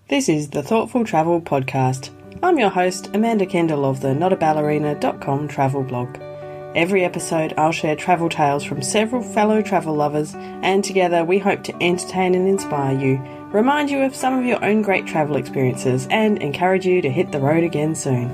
This is the Thoughtful Travel Podcast. I'm your host, Amanda Kendall of the notaballerina.com travel blog. Every episode I'll share travel tales from several fellow travel lovers, and together we hope to entertain and inspire you, remind you of some of your own great travel experiences, and encourage you to hit the road again soon.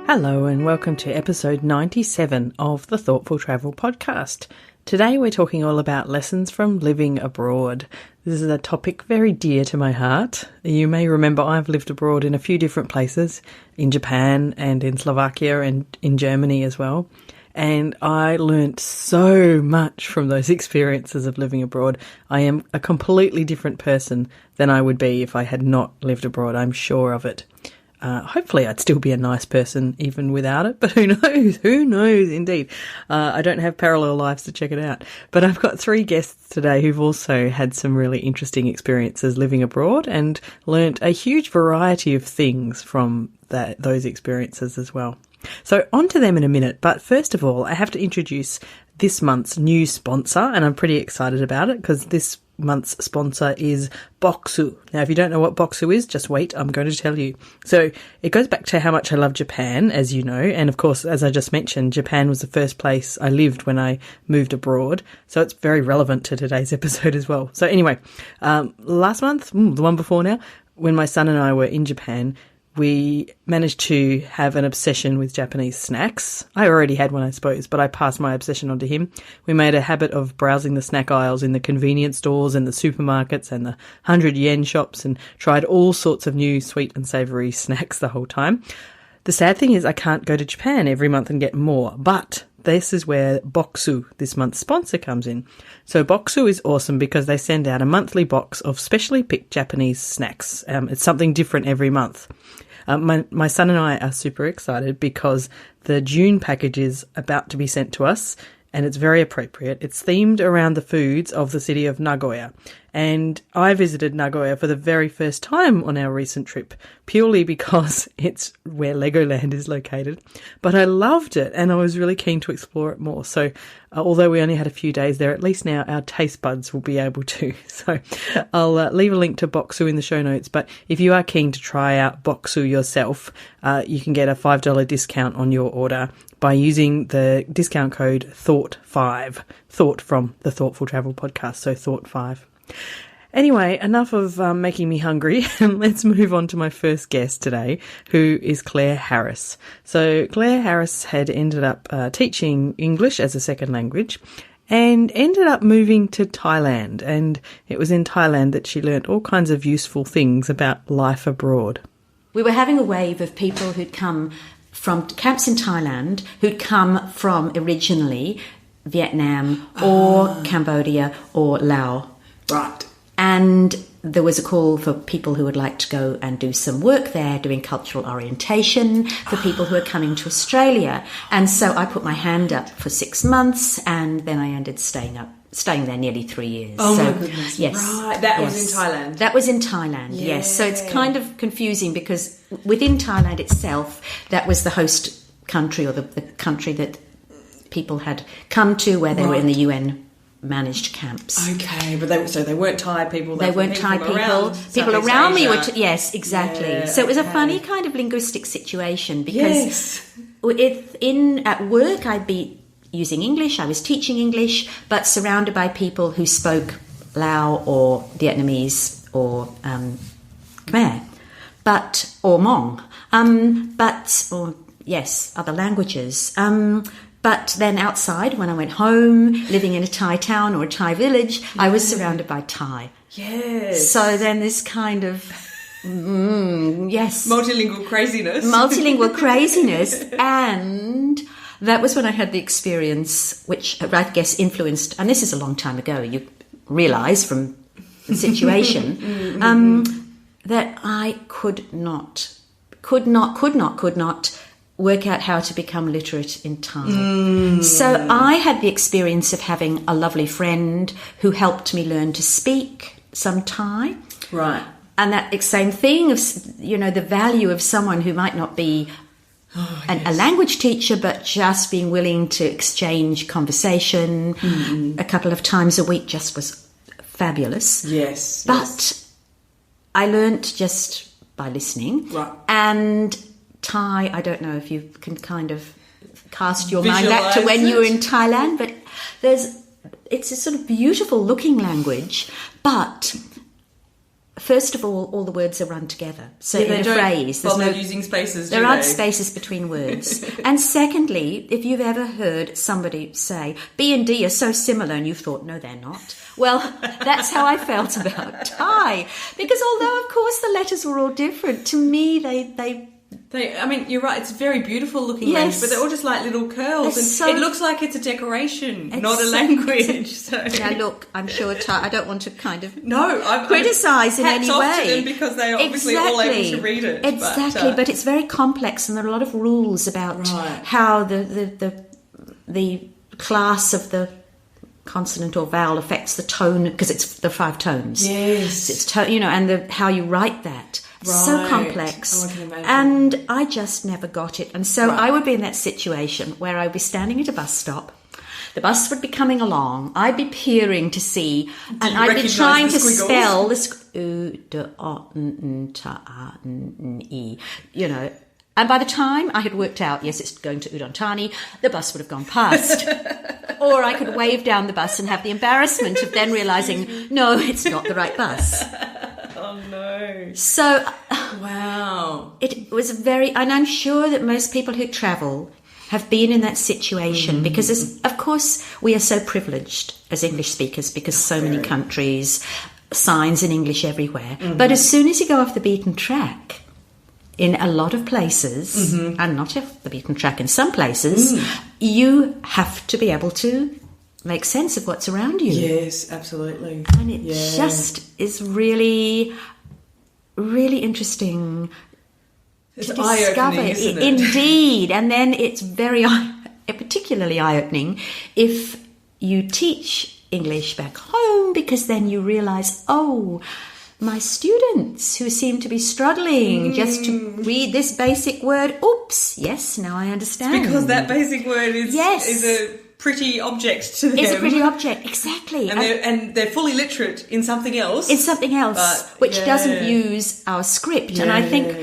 Hello and welcome to episode 97 of the Thoughtful Travel Podcast. Today we're talking all about lessons from living abroad. This is a topic very dear to my heart. You may remember I've lived abroad in a few different places, in Japan and in Slovakia and in Germany as well. And I learnt so much from those experiences of living abroad. I am a completely different person than I would be if I had not lived abroad. I'm sure of it. Hopefully I'd still be a nice person even without it, but who knows? Who knows indeed. I don't have parallel lives to check it out. But I've got three guests today who've also had some really interesting experiences living abroad and learnt a huge variety of things from those experiences as well. So on to them in a minute, but first of all, I have to introduce this month's new sponsor, and I'm pretty excited about it because this month's sponsor is Boxu. Now, if you don't know what Boxu is, just wait, I'm going to tell you. So it goes back to how much I love Japan, as you know, and of course, as I just mentioned, Japan was the first place I lived when I moved abroad, so it's very relevant to today's episode as well. So anyway, last month, the one before now, when my son and I were in Japan, we managed to have an obsession with Japanese snacks. I already had one, I suppose, but I passed my obsession on to him. We made a habit of browsing the snack aisles in the convenience stores and the supermarkets and the 100 yen shops and tried all sorts of new sweet and savoury snacks the whole time. The sad thing is I can't go to Japan every month and get more, but this is where Boxu, this month's sponsor, comes in. So Boxu is awesome because they send out a monthly box of specially picked Japanese snacks. It's something different every month. My son and I are super excited because the June package is about to be sent to us, and it's very appropriate. It's themed around the foods of the city of Nagoya. And I visited Nagoya for the very first time on our recent trip, purely because it's where Legoland is located. But I loved it, and I was really keen to explore it more. So although we only had a few days there, at least now our taste buds will be able to. So I'll leave a link to Boxu in the show notes. But if you are keen to try out Boxu yourself, you can get a $5 discount on your order by using the discount code THOUGHT5, Thought from the Thoughtful Travel Podcast, so THOUGHT5. Anyway, enough of making me hungry, and let's move on to my first guest today, who is Clare Harris. So Clare Harris had ended up teaching English as a second language and ended up moving to Thailand, and it was in Thailand that she learnt all kinds of useful things about life abroad. We were having a wave of people who'd come from camps in Thailand, who'd come from originally Vietnam or Cambodia or Laos. Right. And there was a call for people who would like to go and do some work there, doing cultural orientation, for people who are coming to Australia. And so I put my hand up for 6 months, and then I ended staying there nearly 3 years. Oh, so, my goodness. Yes. Right. That was in Thailand. That was in Thailand, yes. So it's kind of confusing because within Thailand itself, that was the host country, or the country that people had come to, where they were in the UN managed camps. Okay, but they weren't Thai people. They weren't Thai people. People around me were. Yes, exactly. Yeah, so it was a funny kind of linguistic situation because at work I'd be using English. I was teaching English, but surrounded by people who spoke Lao or Vietnamese or Khmer, or Hmong, other languages. But then outside, when I went home, living in a Thai town or a Thai village, I was surrounded by Thai. Yes. So then this kind of, multilingual craziness. And that was when I had the experience, which I guess influenced, and this is a long time ago, you realise from the situation, that I could not work out how to become literate in Thai. So I had the experience of having a lovely friend who helped me learn to speak some Thai. Right. And that same thing of, the value of someone who might not be a language teacher, but just being willing to exchange conversation a couple of times a week just was fabulous. Yes. But I learnt just by listening. Right. And Thai, I don't know if you can kind of cast your mind back to when you were in Thailand, but it's a sort of beautiful looking language, but first of all the words are run together. So in a phrase, there's no using spaces. There aren't spaces between words. And secondly, if you've ever heard somebody say B and D are so similar, and you've thought, no, they're not. Well, that's how I felt about Thai, because although of course the letters were all different, to me I mean, you're right, it's very beautiful looking language, but they're all just like little curls. And it looks like it's a decoration, not a language. So. Now, look, I'm sure I don't want to kind of criticise in any way. Hats off to them because they are obviously all able to read it. Exactly, but it's very complex and there are a lot of rules about how the class of the consonant or vowel affects the tone, because it's the 5 tones. Yes. It's and how you write that. Right. So complex. I can imagine. And I just never got it. And so I would be in that situation where I'd be standing at a bus stop. The bus would be coming along. I'd be peering to see, and I'd be trying to spell the And by the time I had worked out, yes, it's going to Udon Thani, the bus would have gone past. Or I could wave down the bus and have the embarrassment of then realising, no, it's not the right bus. Oh, no. So, wow. It was and I'm sure that most people who travel have been in that situation because, of course, we are so privileged as English speakers because so many countries, signs in English everywhere. But as soon as you go off the beaten track, in a lot of places, and not off the beaten track in some places, you have to be able to make sense of what's around you. Yes, absolutely. And it just is really, really interesting to discover. Isn't it? Indeed. And then it's particularly eye-opening if you teach English back home, because then you realise, my students who seem to be struggling just to read this basic word, oops, yes, now I understand. It's because that basic word is a pretty object to them. It's a pretty object, exactly. And they're fully literate in something else. It's something else, which doesn't use our script. Yeah. And I think,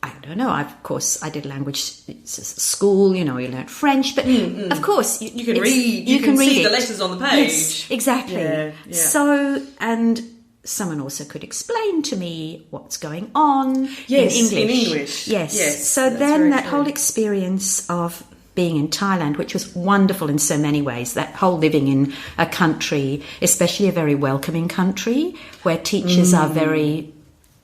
I don't know, of course, I did language school, you learnt French, but of course... You can read, you can see the letters on the page. Yes, exactly. Yeah. So, and... someone also could explain to me what's going on in English. Yes. So then that whole experience of being in Thailand, which was wonderful in so many ways, that whole living in a country, especially a very welcoming country, where teachers are very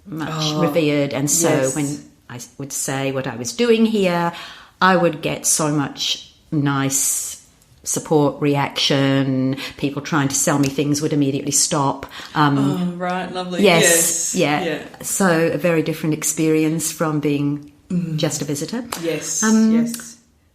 much revered. And so when I would say what I was doing here, I would get so much nice support, reaction, people trying to sell me things would immediately stop. Right, lovely. Yes. So a very different experience from being just a visitor. Yes,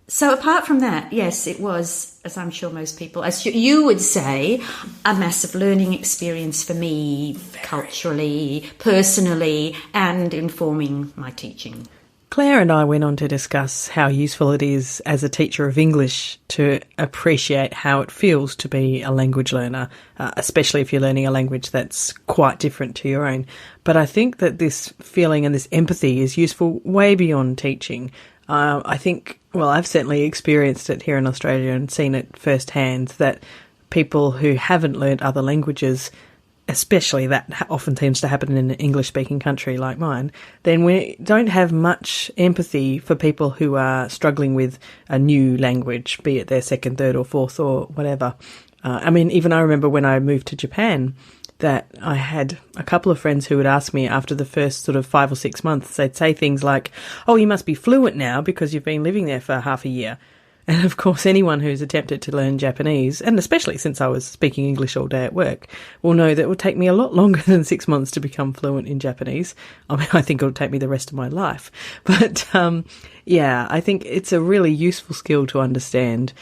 So apart from that, yes, it was, as I'm sure most people, as you would say, a massive learning experience for me, culturally, personally, and informing my teaching. Claire and I went on to discuss how useful it is as a teacher of English to appreciate how it feels to be a language learner, especially if you're learning a language that's quite different to your own. But I think that this feeling and this empathy is useful way beyond teaching. I think, I've certainly experienced it here in Australia and seen it firsthand, that people who haven't learned other languages, especially that often tends to happen in an English-speaking country like mine, then we don't have much empathy for people who are struggling with a new language, be it their second, third or fourth or whatever. Even I remember when I moved to Japan that I had a couple of friends who would ask me after the first sort of 5 or 6 months, they'd say things like, you must be fluent now because you've been living there for half a year. And of course, anyone who's attempted to learn Japanese, and especially since I was speaking English all day at work, will know that it will take me a lot longer than 6 months to become fluent in Japanese. I think it'll take me the rest of my life. But I think it's a really useful skill to understand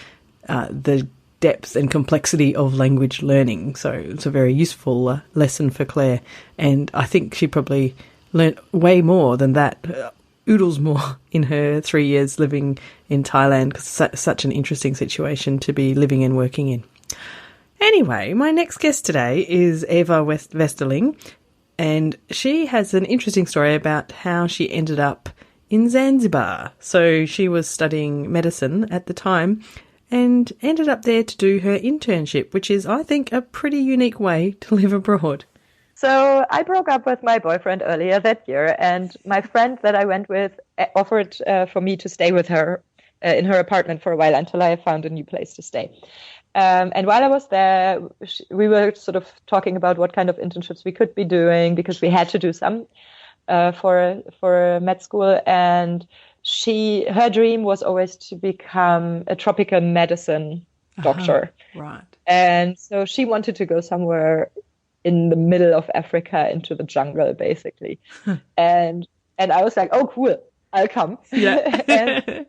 the depth and complexity of language learning. So it's a very useful lesson for Claire. And I think she probably learnt way more than that oodles more in her 3 years living in Thailand, because it's such an interesting situation to be living and working in. Anyway, my next guest today is Eva Westerling, and she has an interesting story about how she ended up in Zanzibar. So she was studying medicine at the time and ended up there to do her internship, which is, I think, a pretty unique way to live abroad. So I broke up with my boyfriend earlier that year, and my friend that I went with offered for me to stay with her in her apartment for a while until I found a new place to stay. And while I was there, we were sort of talking about what kind of internships we could be doing, because we had to do some for med school. And her dream was always to become a tropical medicine doctor. Right. And so she wanted to go somewhere in the middle of Africa into the jungle, basically. and I was like, oh, cool, I'll come. Yeah.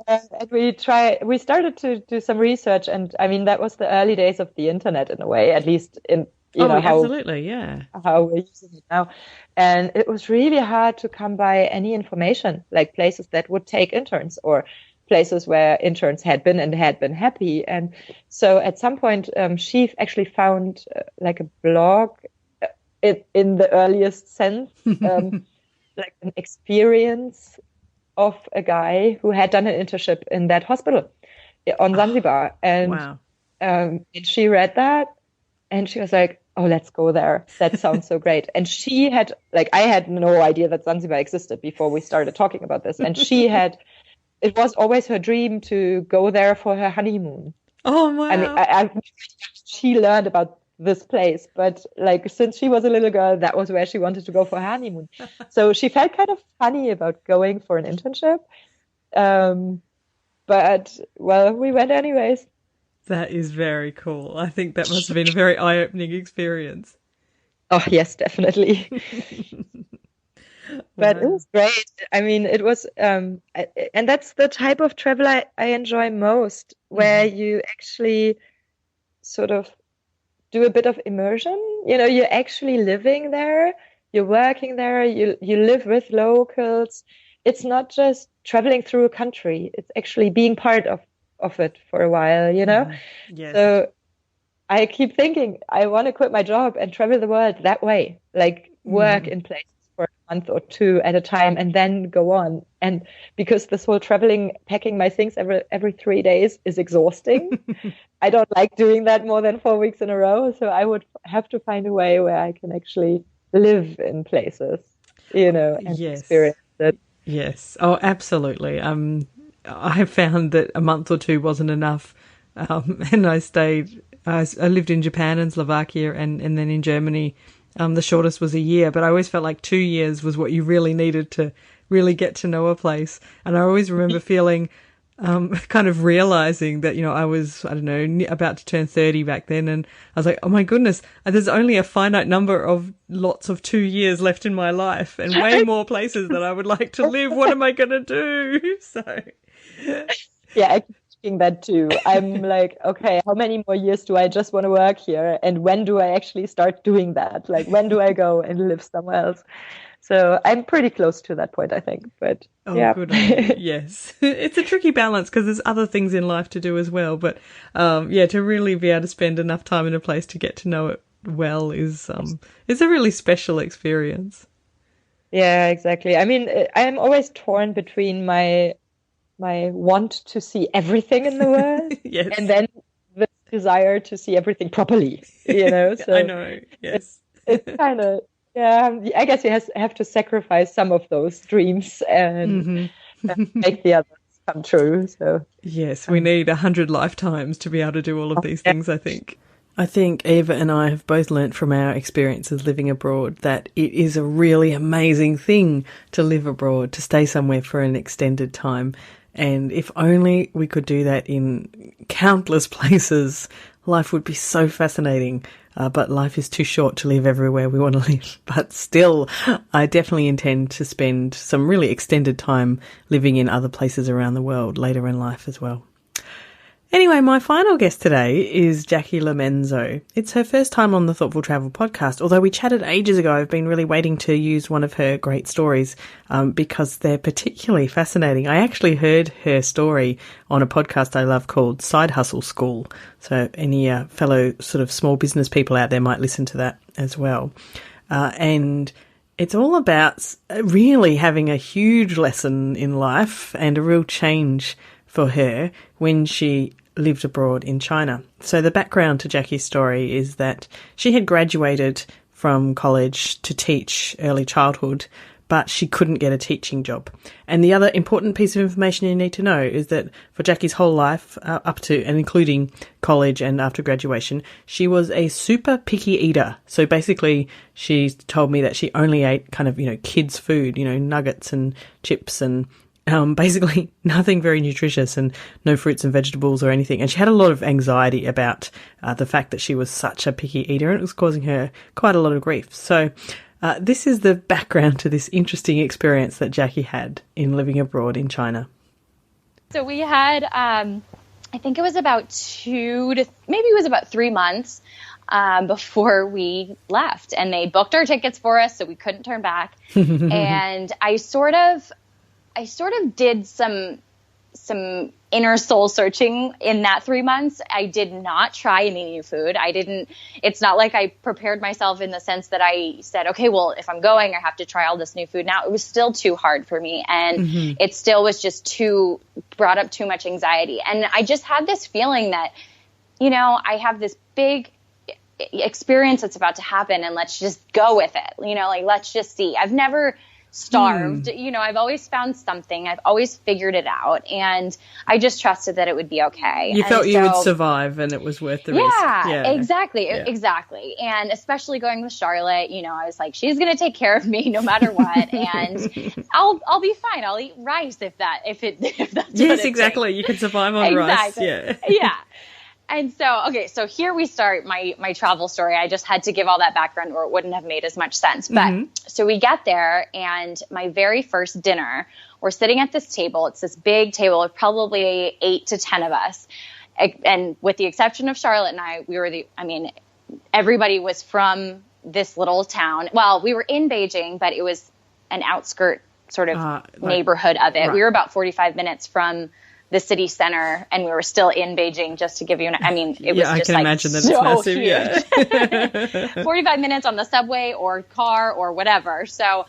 And we started to do some research, and I mean, that was the early days of the internet in a way, at least in, absolutely, yeah. How we're using it now. And it was really hard to come by any information, like places that would take interns or places where interns had been and had been happy. And so at some point, she actually found like a blog in the earliest sense, like an experience of a guy who had done an internship in that hospital on Zanzibar. And, wow. And she read that and she was like, oh, let's go there. That sounds so great. And she had, I had no idea that Zanzibar existed before we started talking about this. And it was always her dream to go there for her honeymoon. Oh, wow. I mean, she learned about this place, but since she was a little girl, that was where she wanted to go for her honeymoon. So she felt kind of funny about going for an internship. But we went anyways. That is very cool. I think that must have been a very eye-opening experience. Oh, yes, definitely. But it was great. I mean, it was, and that's the type of travel I enjoy most, where you actually sort of do a bit of immersion. You're actually living there, you're working there, you live with locals. It's not just traveling through a country, it's actually being part of it for a while, Yes. So I keep thinking I want to quit my job and travel the world that way, work in places for a month or two at a time and then go on. And because this whole traveling, packing my things every 3 days is exhausting, I don't like doing that more than 4 weeks in a row. So I would have to find a way where I can actually live in places, and experience it. Yes. Oh, absolutely. I found that a month or two wasn't enough. And I lived in Japan and Slovakia and then in Germany. The shortest was a year, but I always felt like 2 years was what you really needed to really get to know a place. And I always remember feeling, kind of realizing that, I was, about to turn 30 back then. And I was like, oh my goodness, there's only a finite number of lots of 2 years left in my life and way more places that I would like to live. What am I going to do? So... Yeah, I keep thinking that too. I'm like, okay, how many more years do I just want to work here? And when do I actually start doing that? When do I go and live somewhere else? So I'm pretty close to that point, I think. But yeah. Good on you. Yes. It's a tricky balance because there's other things in life to do as well. But to really be able to spend enough time in a place to get to know it well is a really special experience. Yeah, exactly. I mean, I'm always torn between my want to see everything in the world yes. and then the desire to see everything properly, So I know, yes. It's kind of, I guess you have to sacrifice some of those dreams and make the others come true. So yes, we need 100 lifetimes to be able to do all of these things, I think. I think Eva and I have both learnt from our experiences living abroad that it is a really amazing thing to live abroad, to stay somewhere for an extended time. And if only we could do that in countless places, life would be so fascinating. But life is too short to live everywhere we want to live. But still, I definitely intend to spend some really extended time living in other places around the world later in life as well. Anyway, my final guest today is Jackie Lomenzo. It's her first time on the Thoughtful Travel podcast, although we chatted ages ago. I've been really waiting to use one of her great stories because they're particularly fascinating. I actually heard her story on a podcast I love called Side Hustle School. So any fellow sort of small business people out there might listen to that as well. And it's all about really having a huge lesson in life and a real change for her when she lived abroad in China. So the background to Jackie's story is that she had graduated from college to teach early childhood, but she couldn't get a teaching job. And the other important piece of information you need to know is that for Jackie's whole life, up to and including college and after graduation, she was a super picky eater. So basically, she told me that she only ate kind of, kids' food, nuggets and chips and basically nothing very nutritious and no fruits and vegetables or anything. And she had a lot of anxiety about the fact that she was such a picky eater, and it was causing her quite a lot of grief. So this is the background to this interesting experience that Jackie had in living abroad in China. So we had, I think it was about 3 months before we left, and they booked our tickets for us, so we couldn't turn back. And I sort of did some inner soul searching in that 3 months. I did not try any new food. It's not like I prepared myself in the sense that I said, okay, well, if I'm going, I have to try all this new food now. It was still too hard for me. And it still was just brought up too much anxiety. And I just had this feeling that, I have this big experience that's about to happen, and let's just go with it. Let's just see. I've never starved. I've always found something. I've always figured it out, and I just trusted that it would be okay. You felt you would survive, and it was worth the risk. Yeah, exactly. And especially going with Charlotte, I was like, she's going to take care of me no matter what, and I'll be fine. I'll eat rice if that's yes, exactly. Takes. You can survive on rice. Yeah. And so here we start my travel story. I just had to give all that background or it wouldn't have made as much sense. But so we get there, and my very first dinner, we're sitting at this table. It's this big table of probably 8 to 10 of us. And with the exception of Charlotte and I, everybody was from this little town. Well, we were in Beijing, but it was an outskirt sort of neighborhood of it. Right. We were about 45 minutes from the city center, and we were still in Beijing, just to give you it was I just can imagine that it's massive, huge. 45 minutes on the subway or car or whatever. So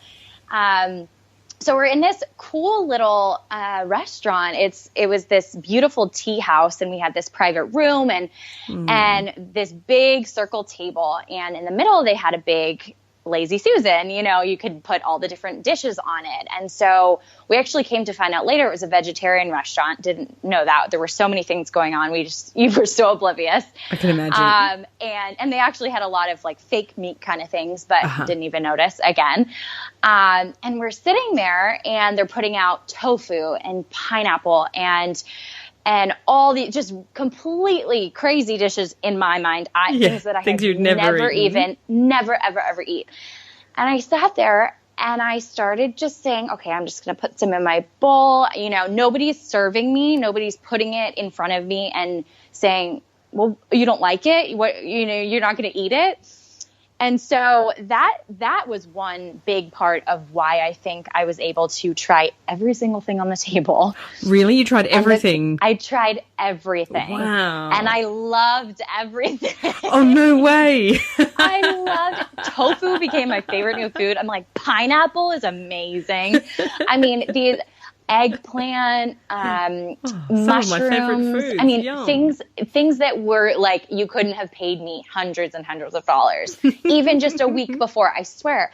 we're in this cool little restaurant. It was this beautiful tea house, and we had this private room and this big circle table, and in the middle they had a big Lazy Susan, you could put all the different dishes on it. And so we actually came to find out later it was a vegetarian restaurant. Didn't know that. There were so many things going on. You were so oblivious. I can imagine. And they actually had a lot of like fake meat kind of things, but didn't even notice again. And we're sitting there, and they're putting out tofu and pineapple and all the just completely crazy dishes in my mind, things that I had never ever eat. And I sat there and I started just saying, okay, I'm just going to put some in my bowl. Nobody's serving me. Nobody's putting it in front of me and saying, well, you don't like it. You're not going to eat it. And so that was one big part of why I think I was able to try every single thing on the table. Really? You tried everything? I tried everything. Wow. And I loved everything. Oh, no way. I loved tofu became my favorite new food. I'm like, pineapple is amazing. These eggplant, mushrooms. Some of my favorite foods. Things that were like, you couldn't have paid me hundreds and hundreds of dollars, even just a week before, I swear.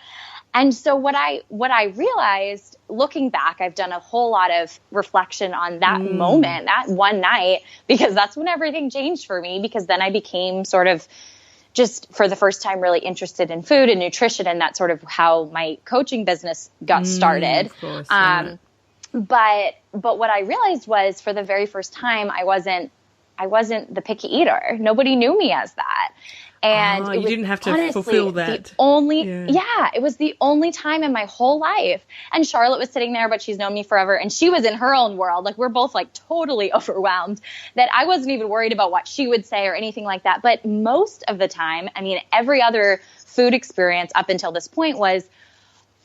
And so what I realized, looking back, I've done a whole lot of reflection on that moment, that one night, because that's when everything changed for me, because then I became sort of just for the first time really interested in food and nutrition, and that's sort of how my coaching business got started. Of course, yeah. But what I realized was, for the very first time, I wasn't the picky eater. Nobody knew me as that. And you didn't have to fulfill that. It was the only time in my whole life. And Charlotte was sitting there, but she's known me forever. And she was in her own world. Like, we're both like totally overwhelmed that I wasn't even worried about what she would say or anything like that. But most of the time, I mean, every other food experience up until this point was,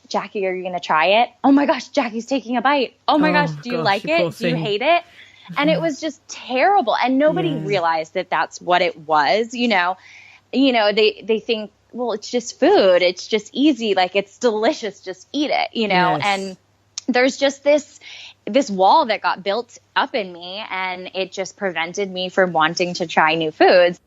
Jackie, are you going to try it? Oh my gosh, Jackie's taking a bite. Oh my gosh, do you like it? Do you hate it? And it was just terrible. And nobody realized that that's what it was, you know. They think, well, it's just food. It's just easy. Like, it's delicious. Just eat it, you know? Yes. And there's just this wall that got built up in me, and it just prevented me from wanting to try new foods.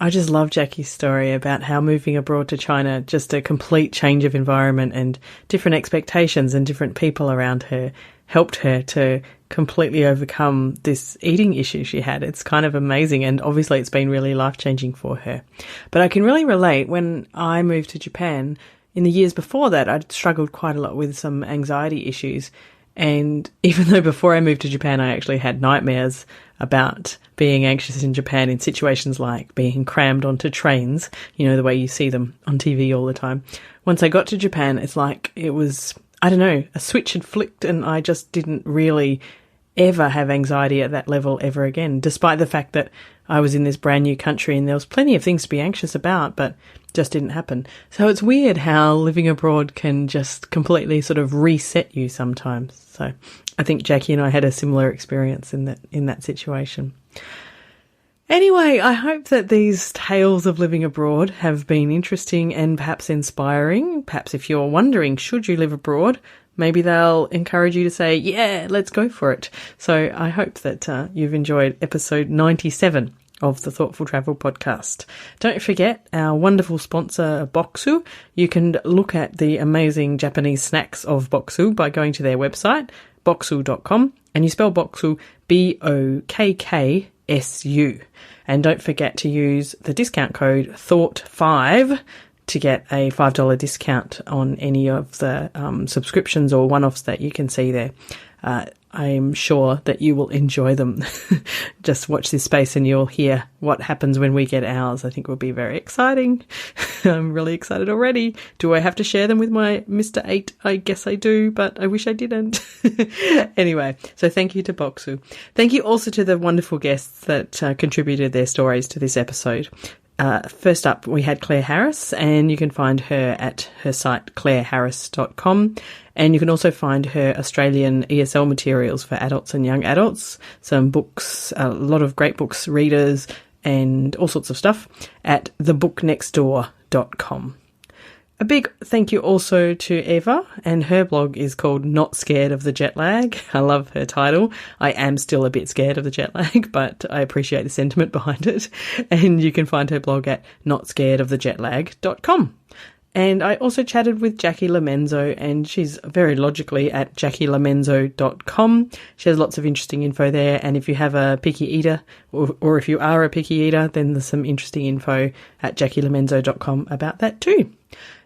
I just love Jackie's story about how moving abroad to China, just a complete change of environment and different expectations and different people around her, helped her to completely overcome this eating issue she had. It's kind of amazing, and obviously it's been really life-changing for her. But I can really relate. When I moved to Japan, in the years before that, I'd struggled quite a lot with some anxiety issues. And even though before I moved to Japan, I actually had nightmares about being anxious in Japan in situations like being crammed onto trains, you know, the way you see them on TV all the time. Once I got to Japan, it's like it was, I don't know, a switch had flicked, and I just didn't really ever have anxiety at that level ever again, despite the fact that I was in this brand new country and there was plenty of things to be anxious about, but just didn't happen. So it's weird how living abroad can just completely sort of reset you sometimes. So I think Jackie and I had a similar experience in that situation. Anyway, I hope that these tales of living abroad have been interesting and perhaps inspiring. Perhaps if you're wondering, should you live abroad, maybe they'll encourage you to say, yeah, let's go for it. So I hope that you've enjoyed episode 97 of the Thoughtful Travel podcast. Don't forget our wonderful sponsor, Bokksu. You can look at the amazing Japanese snacks of Bokksu by going to their website, bokksu.com, and you spell Bokksu Bokksu. And don't forget to use the discount code THOUGHT5 to get a $5 discount on any of the subscriptions or one-offs that you can see there. I'm sure that you will enjoy them. Just watch this space and you'll hear what happens when we get ours. I think it will be very exciting. I'm really excited already. Do I have to share them with my Mr. 8? I guess I do, but I wish I didn't. Anyway, so thank you to Bokksu. Thank you also to the wonderful guests that contributed their stories to this episode. First up, we had Clare Harris, and you can find her at her site, clareharris.com. And you can also find her Australian ESL materials for adults and young adults, some books, a lot of great books, readers, and all sorts of stuff at thebooknextdoor.com. A big thank you also to Eva, and her blog is called Not Scared of the Jet Lag. I love her title. I am still a bit scared of the jet lag, but I appreciate the sentiment behind it. And you can find her blog at notscaredofthejetlag.com. And I also chatted with Jackie Lamenzo, and she's very logically at jackielamenzo.com. She has lots of interesting info there, and if you have a picky eater, or if you are a picky eater, then there's some interesting info at jackielamenzo.com about that too.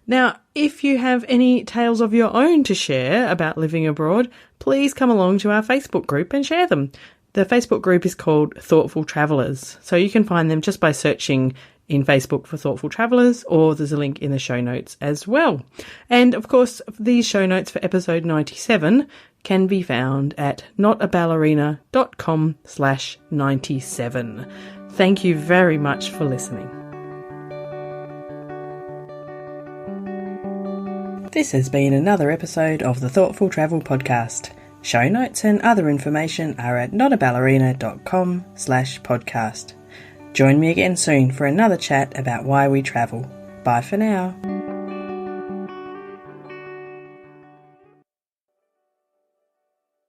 Now, if you have any tales of your own to share about living abroad, please come along to our Facebook group and share them. The Facebook group is called Thoughtful Travellers, so you can find them just by searching in Facebook for Thoughtful Travellers, or there's a link in the show notes as well. And of course, these show notes for episode 97 can be found at notaballerina.com/97. Thank you very much for listening. This has been another episode of the Thoughtful Travel Podcast. Show notes and other information are at notaballerina.com/podcast. Join me again soon for another chat about why we travel. Bye for now.